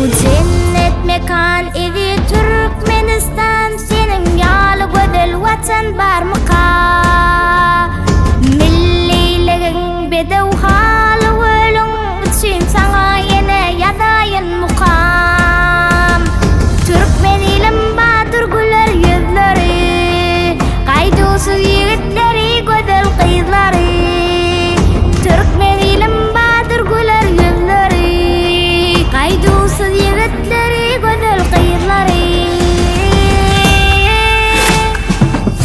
Bu cennet mekan idi Türkmenistan, senin yalı gödel vatan bar mıka? Milliligin bedev halı ölün için sana yine yadayın mukam. Türkmen ilim badır güler yüzleri, kaydusuz yiğitleri gödel kızları. Türkmen ilim badır güler yüzleri, kaydusuz yiğitleri gödel kızları.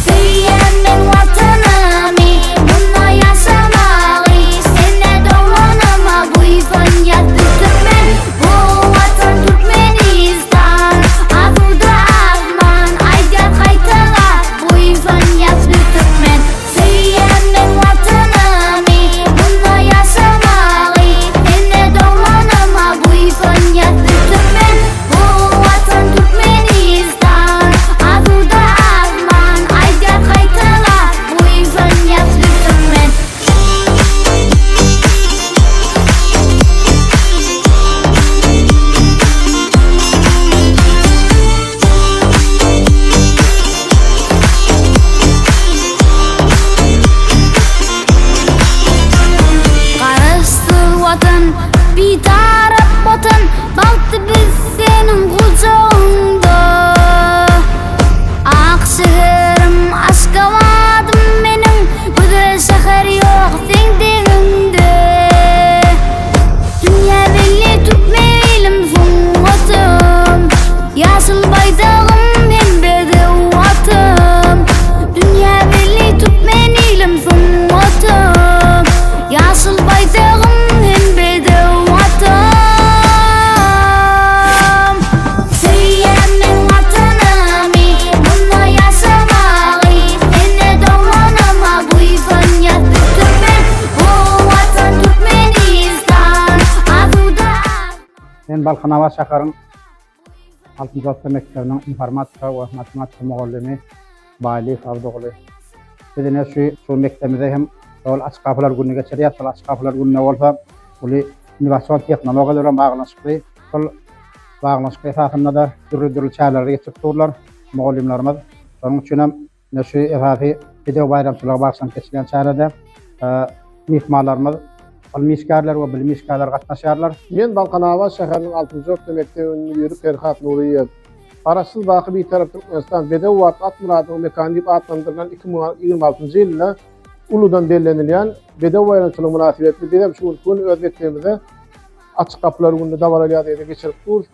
Söylemen vatanımı, bununla yaşamalı. Sene doğanıma bu ifan yattı Türkmen. Bu vatan Türkmenistan, avuda azman, aycat kaytağa. Bu ifan yattı Türkmen. Söylemen vatanımı, bununla yaşamalı. Sene doğanıma bu ifan yattı Türkmen. Bu vatan Türkmenistan, avuda azman, aycat kaytağa. Bu ifan yattı Türkmen. Karıştır vatan, bir taraf vatan, baktı biz senin kucağında. Akşehir'im, Aşgabat'ım benim, güzel şehir yok sen deninde. Dünya belli Türkmenim son vatan, yaşıl baydağım hem bedev vatan. Dünya belli Türkmenim son vatan, yaşıl baydağım hem bedev vatan. Söylemen vatanımı, bununla yaşamalı. Sene doğanıma bu ifan yattı Türkmen. Bu vatan Türkmenistan, avuda. Ben Balkanava şaharın 6. sınıf mektebining informatika ve matematika muallimi Bali Avdoğlu. Bizine şu mektebimizde hem açık kapılar günü geçiriyat. Açık kapılar gününe olsa uli innovasyon teknolojilerle bağlanışıklı. Sol bağlanışıklı esasında da türlü çağrıları geçirtiyorlar muallimlerimiz. Onun için hem şu esası video bayramçılığa bağışlan geçilen çağrıda mihmanlarımız, miskarlar ve bilmiskarlar katnaşarlar. Men Balkanava şäheriniň 6-njy orta mektebinde ýürüp Ferhat Nuriýew. Araçsız baky bir tarap Türkmenistan Bedew Wat Atmuradow mekany diýip adlandyrylan 2026-njy ýylda uludan bellenilýän Bedew bayramçylygy münasibetli bizim şu gün öz mektebimizde açyk kapylar gününe dawalar ýa-da geçirip dur.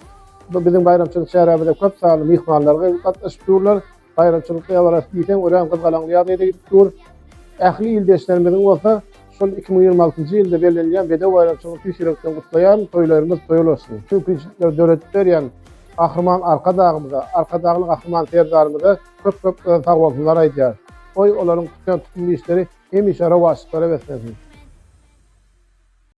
Bu bizim bayramçylyk şäherinde köp sany mihmanlar gatnaşyp durlar. Bayramçylyk ýa-da diýsen ören gyzgalan ýa-da dur. Ähli ýyldaşlaryň bolsa şol 2026-njy ýylda bellenilýän Bedew bayramçylygyny tüýşürekden gutlaýan toýlarymyz toýulasyn. Şu pinçler döwletler ýa-ni Ahryman arka dağımıza, arka dağlyk Ahryman terdarymyza köp sag bolsunlar aýdýar. Oy olaryň tutýan tutumly işleri hem işara wasitlara beslensin.